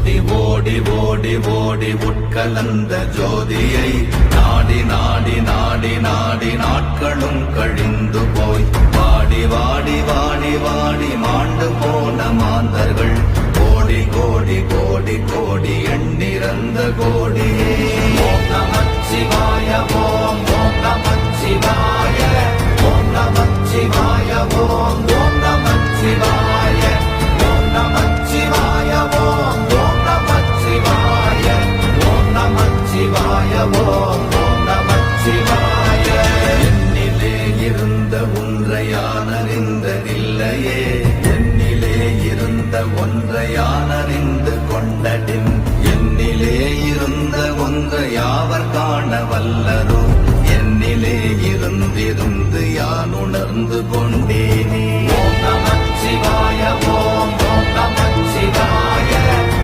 ஓடி ஓடி ஓடி ஓடி உட்கலந்த ஜோதியை நாடி நாடி நாடி நாடி நாட்களும் கழிந்து போய் வாடி வாடி வாடி வாடி மாண்டு போன மாந்தர்கள் கோடி கோடி கோடி கோடி எண்ணிறந்த கோடியே. ஓம் நமச்சிவாய ஓம் ஓம் நமச்சிவாய ஓம் நமச்சிவாய ஓம் ஓம் நமச்சிவாய ஓம் நமச்சிவாய ஓம் ஓம் நமச்சிவாய ஓம் நமச்சிவாய ஓம் ஓம் நமச்சிவாய. என்னிலே இருந்த ஒன்றை யான் அறிந்ததில்லையே, என்னிலே இருந்த ஒன்றை யான் அறிந்து கொண்டடின், என்னிலே இருந்த ஒன்றை யாவர் காண வல்லரோ, என்னிலே இருந்திருந்து யான் உணர்ந்து கொண்ட